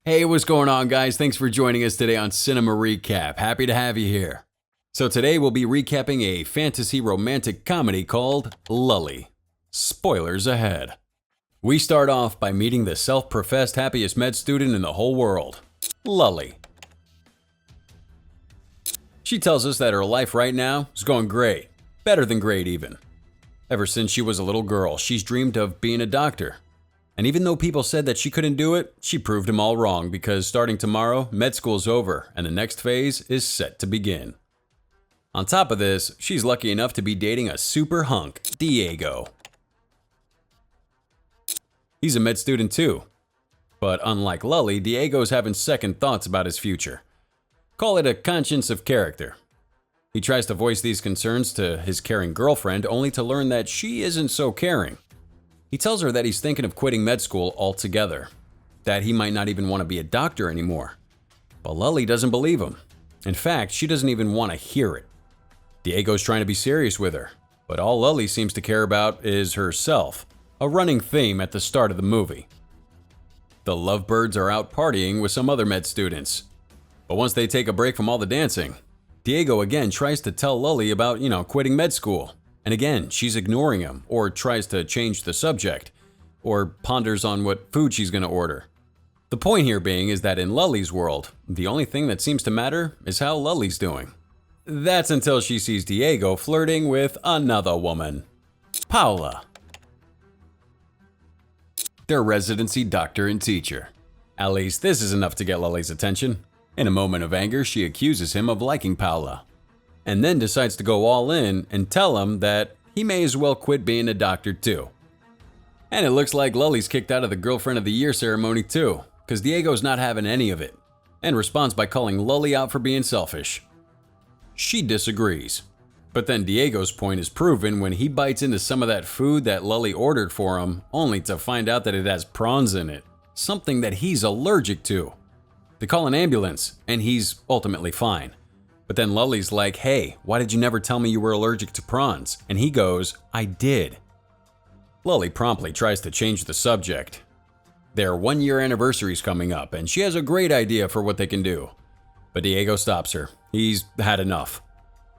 Hey, what's going on, guys? Thanks for joining us today on Cinema Recap. Happy to have you here. So today we'll be recapping a fantasy romantic comedy called Lulli. Spoilers ahead. We start off by meeting the self-professed happiest med student in the whole world, Lulli. She tells us that her life right now is going great, better than great even. Ever since she was a little girl, she's dreamed of being a doctor. And even though people said that she couldn't do it, she proved them all wrong because starting tomorrow, med school's over and the next phase is set to begin. On top of this, she's lucky enough to be dating a super hunk, Diego. He's a med student too. But unlike Lulli, Diego's having second thoughts about his future. Call it a conscience of character. He tries to voice these concerns to his caring girlfriend only to learn that she isn't so caring. He tells her that he's thinking of quitting med school altogether, that he might not even want to be a doctor anymore. But Lulli doesn't believe him. In fact, she doesn't even want to hear it. Diego's trying to be serious with her, but all Lulli seems to care about is herself, a running theme at the start of the movie. The lovebirds are out partying with some other med students. But once they take a break from all the dancing, Diego again tries to tell Lulli about, quitting med school. And again, she's ignoring him, or tries to change the subject, or ponders on what food she's going to order. The point here being is that in Lulli's world, the only thing that seems to matter is how Lulli's doing. That's until she sees Diego flirting with another woman, Paula. Their residency doctor and teacher. At least this is enough to get Lulli's attention. In a moment of anger, she accuses him of liking Paula, and then decides to go all in and tell him that he may as well quit being a doctor too. And it looks like Lulli's kicked out of the Girlfriend of the Year ceremony too, because Diego's not having any of it, and responds by calling Lulli out for being selfish. She disagrees, but then Diego's point is proven when he bites into some of that food that Lulli ordered for him, only to find out that it has prawns in it, something that he's allergic to. They call an ambulance, and he's ultimately fine. But then Lulli's like, hey, why did you never tell me you were allergic to prawns? And he goes, I did. Lulli promptly tries to change the subject. Their 1-year anniversary's coming up, and she has a great idea for what they can do. But Diego stops her. He's had enough.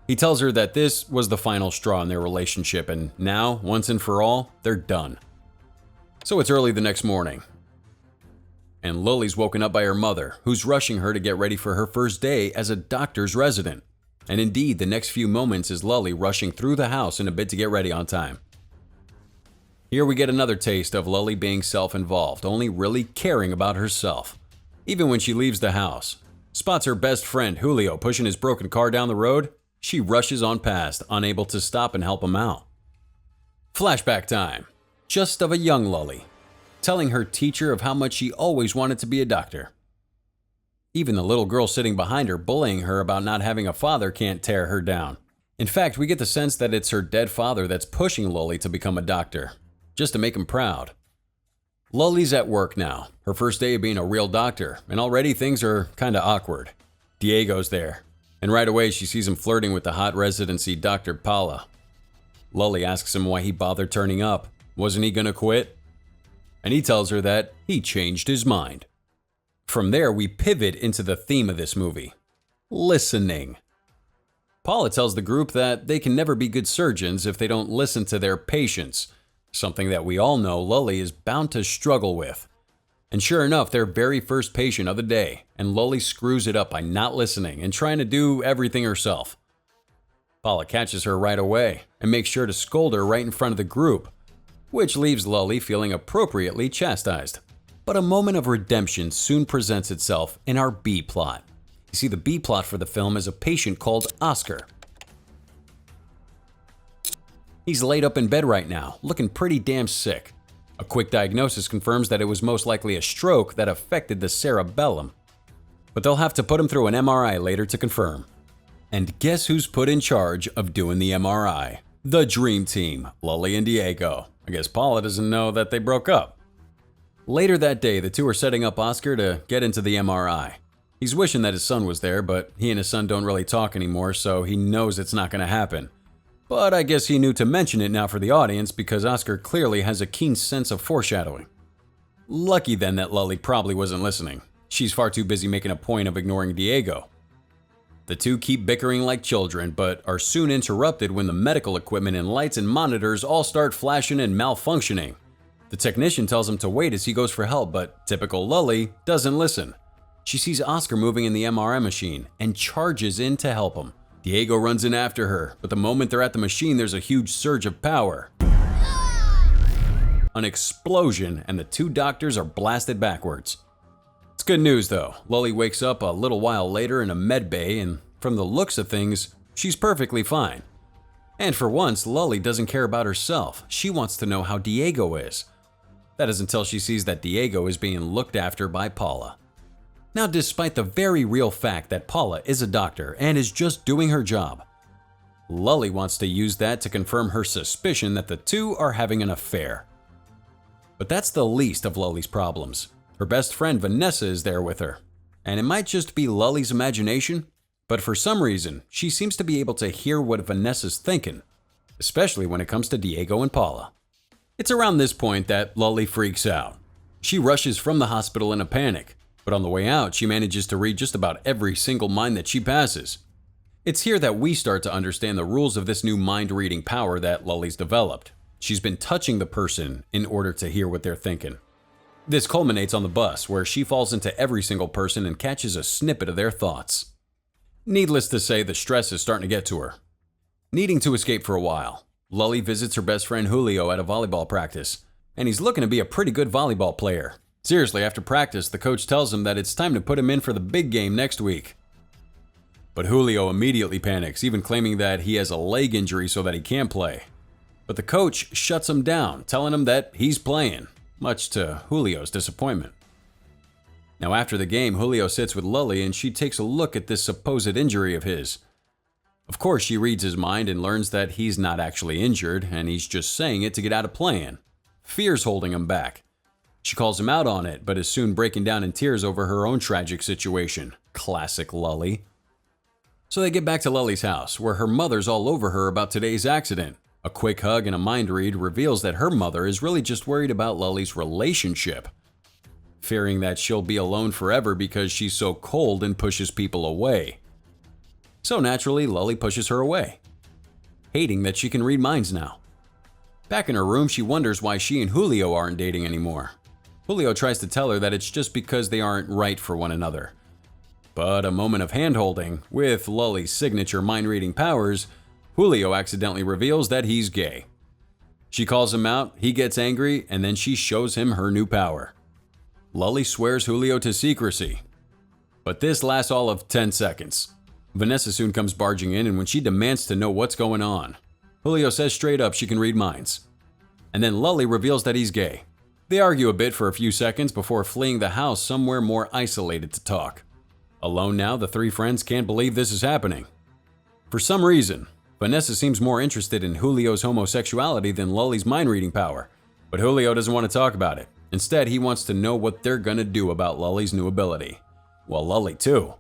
He tells her that this was the final straw in their relationship, and now, once and for all, they're done. So it's early the next morning, and Lulli's woken up by her mother, who's rushing her to get ready for her first day as a doctor's resident. And indeed, the next few moments is Lulli rushing through the house in a bid to get ready on time. Here we get another taste of Lulli being self-involved, only really caring about herself. Even when she leaves the house, spots her best friend Julio pushing his broken car down the road, she rushes on past, unable to stop and help him out. Flashback time, just of a young Lulli, telling her teacher of how much she always wanted to be a doctor. Even the little girl sitting behind her bullying her about not having a father can't tear her down. In fact, we get the sense that it's her dead father that's pushing Lulli to become a doctor, just to make him proud. Lulli's at work now, her first day of being a real doctor, and already things are kinda awkward. Diego's there, and right away she sees him flirting with the hot residency Dr. Paula. Lulli asks him why he bothered turning up. Wasn't he gonna quit? And he tells her that he changed his mind. From there, we pivot into the theme of this movie, listening. Paula tells the group that they can never be good surgeons if they don't listen to their patients, something that we all know Lulli is bound to struggle with. And sure enough, their very first patient of the day, and Lulli screws it up by not listening and trying to do everything herself. Paula catches her right away and makes sure to scold her right in front of the group, which leaves Lulli feeling appropriately chastised. But a moment of redemption soon presents itself in our B-plot. You see, the B-plot for the film is a patient called Oscar. He's laid up in bed right now, looking pretty damn sick. A quick diagnosis confirms that it was most likely a stroke that affected the cerebellum. But they'll have to put him through an MRI later to confirm. And guess who's put in charge of doing the MRI? The dream team, Lulli and Diego. I guess Paula doesn't know that they broke up. Later that day, the two are setting up Oscar to get into the MRI. He's wishing that his son was there, but he and his son don't really talk anymore, so he knows it's not going to happen. But I guess he knew to mention it now for the audience because Oscar clearly has a keen sense of foreshadowing. Lucky then that Lulli probably wasn't listening, She's far too busy making a point of ignoring Diego. The two keep bickering like children, but are soon interrupted when the medical equipment and lights and monitors all start flashing and malfunctioning. The technician tells him to wait as he goes for help, but typical Lulli doesn't listen. She sees Oscar moving in the MRI machine and charges in to help him. Diego runs in after her, but the moment they're at the machine, there's a huge surge of power. An explosion, and the two doctors are blasted backwards. It's good news though. Lulli wakes up a little while later in a med bay, and from the looks of things, she's perfectly fine. And for once, Lulli doesn't care about herself. She wants to know how Diego is. That is until she sees that Diego is being looked after by Paula. Now, despite the very real fact that Paula is a doctor and is just doing her job, Lulli wants to use that to confirm her suspicion that the two are having an affair. But that's the least of Lulli's problems. Her best friend Vanessa is there with her. And it might just be Lulli's imagination, but for some reason, she seems to be able to hear what Vanessa's thinking, especially when it comes to Diego and Paula. It's around this point that Lulli freaks out. She rushes from the hospital in a panic, but on the way out, she manages to read just about every single mind that she passes. It's here that we start to understand the rules of this new mind-reading power that Lulli's developed. She's been touching the person in order to hear what they're thinking. This culminates on the bus, where she falls into every single person and catches a snippet of their thoughts. Needless to say, the stress is starting to get to her. Needing to escape for a while, Lulli visits her best friend Julio at a volleyball practice, and he's looking to be a pretty good volleyball player. Seriously, after practice, the coach tells him that it's time to put him in for the big game next week. But Julio immediately panics, even claiming that he has a leg injury so that he can't play. But the coach shuts him down, telling him that he's playing, much to Julio's disappointment. Now after the game, Julio sits with Lulli and she takes a look at this supposed injury of his. Of course, she reads his mind and learns that he's not actually injured and he's just saying it to get out of playing. Fear's holding him back. She calls him out on it, but is soon breaking down in tears over her own tragic situation. Classic Lulli. So they get back to Lulli's house, where her mother's all over her about today's accident. A quick hug and a mind read reveals that her mother is really just worried about Lulli's relationship, fearing that she'll be alone forever because she's so cold and pushes people away. So naturally, Lulli pushes her away, hating that she can read minds now. Back in her room, she wonders why she and Julio aren't dating anymore. Julio tries to tell her that it's just because they aren't right for one another. But a moment of hand-holding, with Lulli's signature mind-reading powers, Julio accidentally reveals that he's gay. She calls him out, he gets angry, and then she shows him her new power. Lulli swears Julio to secrecy. But this lasts all of 10 seconds. Vanessa soon comes barging in, and when she demands to know what's going on, Julio says straight up she can read minds. And then Lulli reveals that he's gay. They argue a bit for a few seconds before fleeing the house somewhere more isolated to talk. Alone now, the three friends can't believe this is happening. For some reason, Vanessa seems more interested in Julio's homosexuality than Lulli's mind-reading power, but Julio doesn't want to talk about it. Instead, he wants to know what they're gonna do about Lulli's new ability. Well, Lulli too.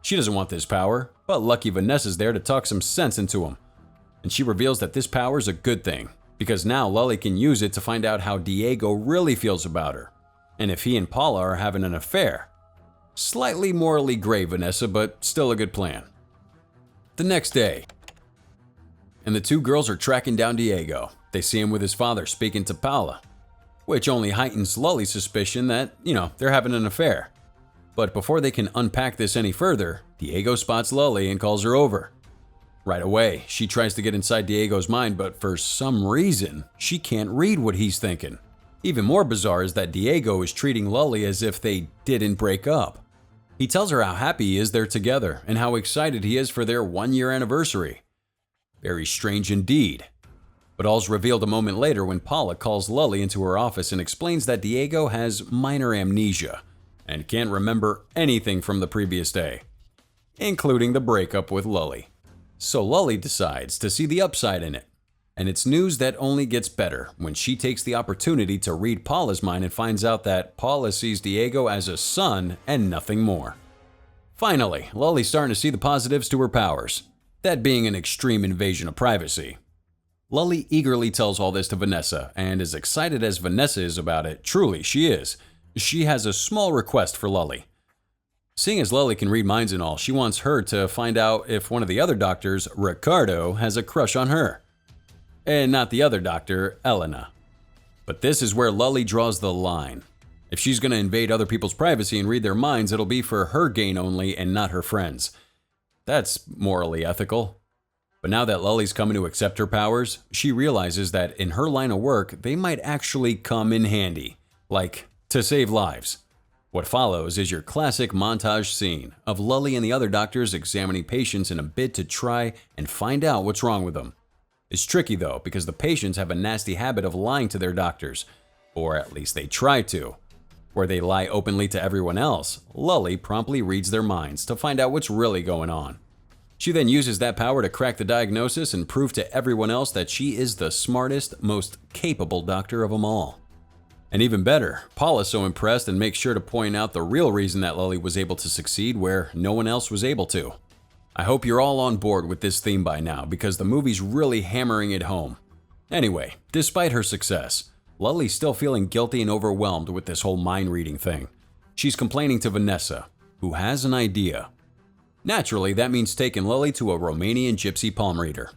She doesn't want this power, but lucky Vanessa's there to talk some sense into him. And she reveals that this power is a good thing, because now Lulli can use it to find out how Diego really feels about her, and if he and Paula are having an affair. Slightly morally gray, Vanessa, but still a good plan. The next day, and the two girls are tracking down Diego. They see him with his father speaking to Paula, which only heightens Lulli's suspicion that, they're having an affair. But before they can unpack this any further, Diego spots Lulli and calls her over. Right away, she tries to get inside Diego's mind, but for some reason, she can't read what he's thinking. Even more bizarre is that Diego is treating Lulli as if they didn't break up. He tells her how happy he is they're together and how excited he is for their one-year anniversary. Very strange indeed. But all's revealed a moment later when Paula calls Lulli into her office and explains that Diego has minor amnesia and can't remember anything from the previous day, including the breakup with Lulli. So Lulli decides to see the upside in it. And it's news that only gets better when she takes the opportunity to read Paula's mind and finds out that Paula sees Diego as a son and nothing more. Finally, Lulli's starting to see the positives to her powers, that being an extreme invasion of privacy. Lulli eagerly tells all this to Vanessa, and as excited as Vanessa is about it, truly she is, she has a small request for Lulli. Seeing as Lulli can read minds and all, she wants her to find out if one of the other doctors, Ricardo, has a crush on her. And not the other doctor, Elena. But this is where Lulli draws the line. If she's going to invade other people's privacy and read their minds, it'll be for her gain only and not her friends. That's morally ethical. But now that Lulli's coming to accept her powers, she realizes that in her line of work, they might actually come in handy. Like, to save lives. What follows is your classic montage scene of Lulli and the other doctors examining patients in a bid to try and find out what's wrong with them. It's tricky though, because the patients have a nasty habit of lying to their doctors. Or at least they try to. Where they lie openly to everyone else, Lulli promptly reads their minds to find out what's really going on. She then uses that power to crack the diagnosis and prove to everyone else that she is the smartest, most capable doctor of them all. And even better, Paul is so impressed and makes sure to point out the real reason that Lulli was able to succeed where no one else was able to. I hope you're all on board with this theme by now because the movie's really hammering it home. Anyway, despite her success, Lulli's still feeling guilty and overwhelmed with this whole mind reading thing. She's complaining to Vanessa, who has an idea. Naturally, that means taking Lulli to a Romanian gypsy palm reader.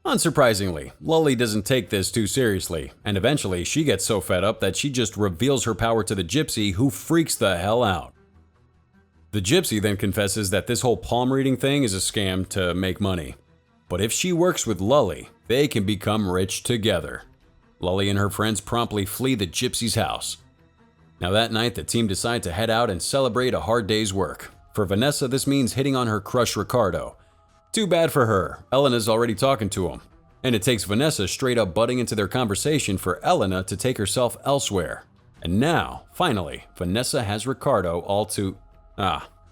Unsurprisingly, Lulli doesn't take this too seriously, and eventually she gets so fed up that she just reveals her power to the gypsy, who freaks the hell out. The gypsy then confesses that this whole palm reading thing is a scam to make money. But if she works with Lulli, they can become rich together. Lulli and her friends promptly flee the gypsy's house. Now that night, the team decide to head out and celebrate a hard day's work. For Vanessa, this means hitting on her crush Ricardo. Too bad for her, Elena's already talking to him. And it takes Vanessa straight up butting into their conversation for Elena to take herself elsewhere. And now, finally, Vanessa has Ricardo all to…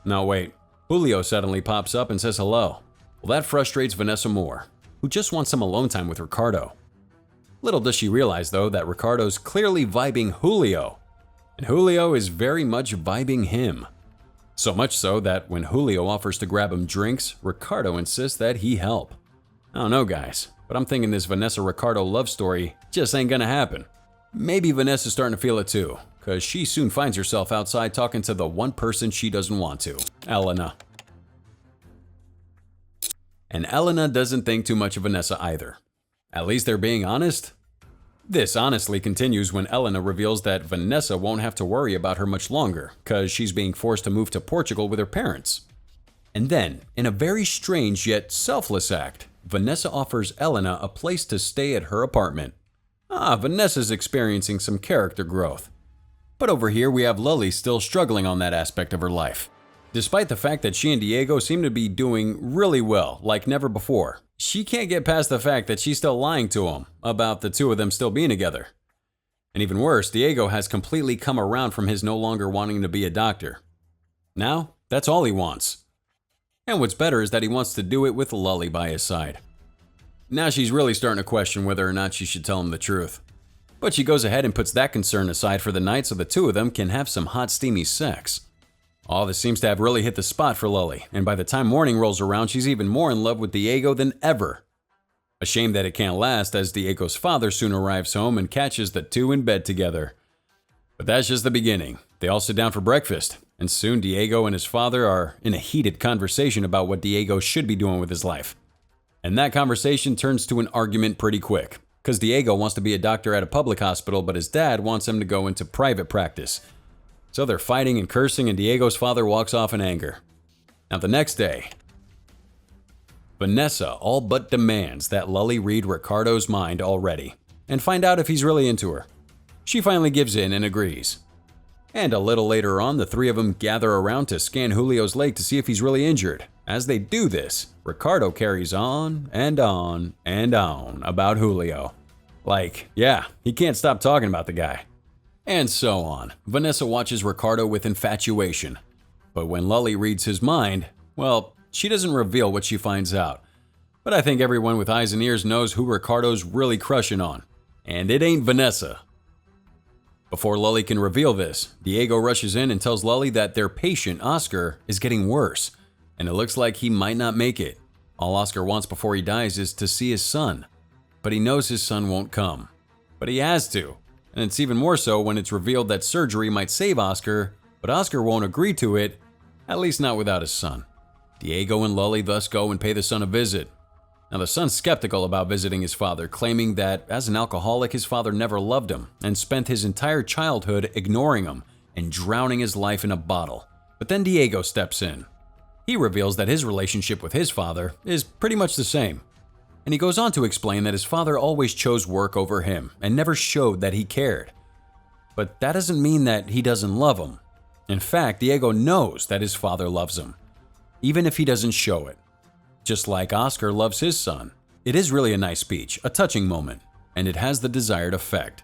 no wait. Julio suddenly pops up and says hello. Well, that frustrates Vanessa more, who just wants some alone time with Ricardo. Little does she realize, though, that Ricardo's clearly vibing Julio. And Julio is very much vibing him. So much so that when Julio offers to grab him drinks, Ricardo insists that he help. I don't know guys, but I'm thinking this Vanessa-Ricardo love story just ain't gonna happen. Maybe Vanessa's starting to feel it too, cause she soon finds herself outside talking to the one person she doesn't want to, Elena. And Elena doesn't think too much of Vanessa either. At least they're being honest. This honestly continues when Elena reveals that Vanessa won't have to worry about her much longer, cause she's being forced to move to Portugal with her parents. And then, in a very strange yet selfless act, Vanessa offers Elena a place to stay at her apartment. Vanessa's experiencing some character growth. But over here we have Lulli still struggling on that aspect of her life. Despite the fact that she and Diego seem to be doing really well, like never before, she can't get past the fact that she's still lying to him about the two of them still being together. And even worse, Diego has completely come around from his no longer wanting to be a doctor. Now, that's all he wants. And what's better is that he wants to do it with Lulli by his side. Now she's really starting to question whether or not she should tell him the truth. But she goes ahead and puts that concern aside for the night so the two of them can have some hot steamy sex. All this seems to have really hit the spot for Lulli, and by the time morning rolls around, she's even more in love with Diego than ever. A shame that it can't last, as Diego's father soon arrives home and catches the two in bed together. But that's just the beginning. They all sit down for breakfast, and soon Diego and his father are in a heated conversation about what Diego should be doing with his life. And that conversation turns to an argument pretty quick, because Diego wants to be a doctor at a public hospital, but his dad wants him to go into private practice. So they're fighting and cursing, and Diego's father walks off in anger. Now the next day, Vanessa all but demands that Lulli read Ricardo's mind already and find out if he's really into her. She finally gives in and agrees. And a little later on, the three of them gather around to scan Julio's leg to see if he's really injured. As they do this, Ricardo carries on and on and on about Julio. Like, yeah, he can't stop talking about the guy. And so on. Vanessa watches Ricardo with infatuation. But when Lulli reads his mind, well, she doesn't reveal what she finds out. But I think everyone with eyes and ears knows who Ricardo's really crushing on. And it ain't Vanessa. Before Lulli can reveal this, Diego rushes in and tells Lulli that their patient, Oscar, is getting worse. And it looks like he might not make it. All Oscar wants before he dies is to see his son. But he knows his son won't come. But he has to. And it's even more so when it's revealed that surgery might save Oscar, but Oscar won't agree to it at least not without his son. Diego and Lulli thus go and pay the son a visit. Now the son's skeptical about visiting his father, claiming that as an alcoholic his father never loved him and spent his entire childhood ignoring him and drowning his life in a bottle. But then Diego steps in. He reveals that his relationship with his father is pretty much the same. And he goes on to explain that his father always chose work over him and never showed that he cared. But that doesn't mean that he doesn't love him. In fact, Diego knows that his father loves him, even if he doesn't show it. Just like Oscar loves his son. It is really a nice speech, a touching moment, and it has the desired effect.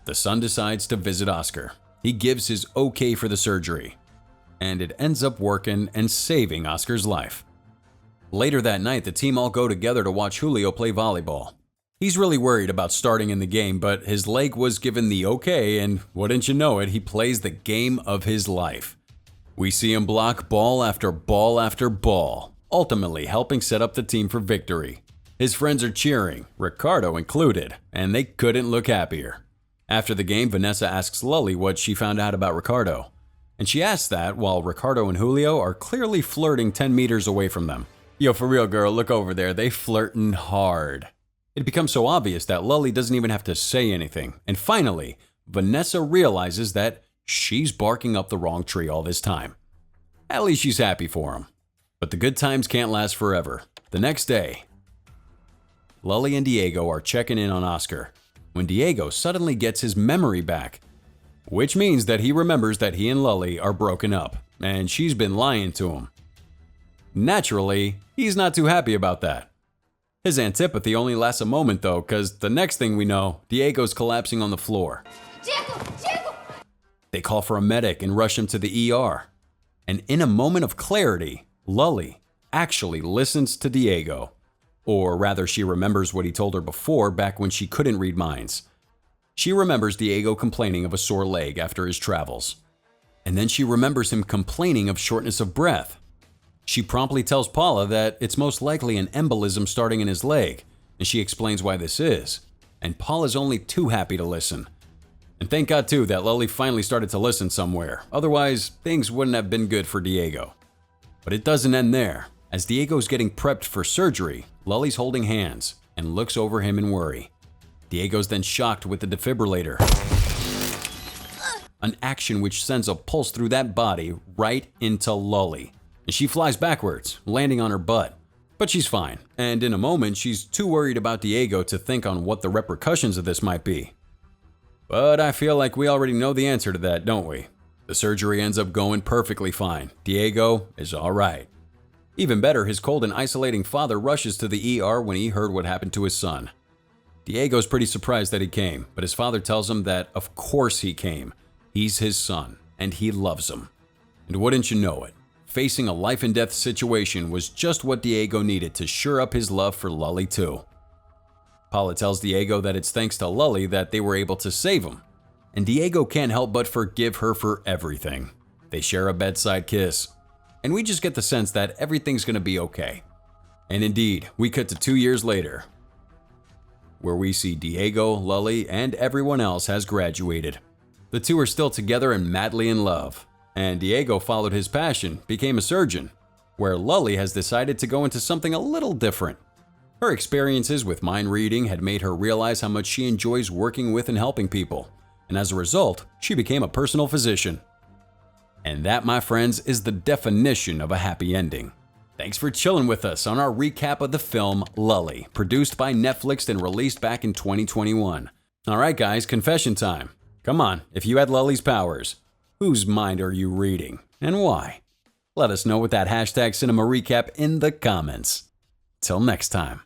The son decides to visit Oscar. He gives his okay for the surgery, and it ends up working and saving Oscar's life. Later that night, the team all go together to watch Julio play volleyball. He's really worried about starting in the game, but his leg was given the okay, and wouldn't you know it, he plays the game of his life. We see him block ball after ball after ball, ultimately helping set up the team for victory. His friends are cheering, Ricardo included, and they couldn't look happier. After the game, Vanessa asks Lulli what she found out about Ricardo, and she asks that while Ricardo and Julio are clearly flirting 10 meters away from them. Yo, for real girl, look over there, they flirting hard. It becomes so obvious that Lulli doesn't even have to say anything, and finally, Vanessa realizes that she's barking up the wrong tree all this time. At least she's happy for him. But the good times can't last forever. The next day, Lulli and Diego are checking in on Oscar when Diego suddenly gets his memory back, which means that he remembers that he and Lulli are broken up, and she's been lying to him. Naturally, he's not too happy about that. His antipathy only lasts a moment though, because the next thing we know, Diego's collapsing on the floor. Diego! They call for a medic and rush him to the ER. And in a moment of clarity, Lulli actually listens to Diego. Or rather, she remembers what he told her before back when she couldn't read minds. She remembers Diego complaining of a sore leg after his travels. And then she remembers him complaining of shortness of breath. She promptly tells Paula that it's most likely an embolism starting in his leg, and she explains why this is. And Paula's only too happy to listen. And thank God too that Lulli finally started to listen somewhere, otherwise things wouldn't have been good for Diego. But it doesn't end there. As Diego's getting prepped for surgery, Lulli's holding hands and looks over him in worry. Diego's then shocked with the defibrillator, an action which sends a pulse through that body right into Lulli. And she flies backwards, landing on her butt. But she's fine, and in a moment she's too worried about Diego to think on what the repercussions of this might be. But I feel like we already know the answer to that, don't we? The surgery ends up going perfectly fine. Diego is alright. Even better, his cold and isolating father rushes to the ER when he heard what happened to his son. Diego's pretty surprised that he came, but his father tells him that of course he came. He's his son, and he loves him. And wouldn't you know it, facing a life and death situation was just what Diego needed to shore up his love for Lulli too. Paula tells Diego that it's thanks to Lulli that they were able to save him, and Diego can't help but forgive her for everything. They share a bedside kiss, and we just get the sense that everything's gonna be okay. And indeed, we cut to 2 years later, where we see Diego, Lulli, and everyone else has graduated. The two are still together and madly in love. And Diego followed his passion, became a surgeon, where Lulli has decided to go into something a little different. Her experiences with mind reading had made her realize how much she enjoys working with and helping people, and as a result, she became a personal physician. And that, my friends, is the definition of a happy ending. Thanks for chilling with us on our recap of the film Lulli, produced by Netflix and released back in 2021. Alright guys, confession time. Come on, if you had Lulli's powers, whose mind are you reading, and why? Let us know with that hashtag Cinema Recap in the comments. Till next time.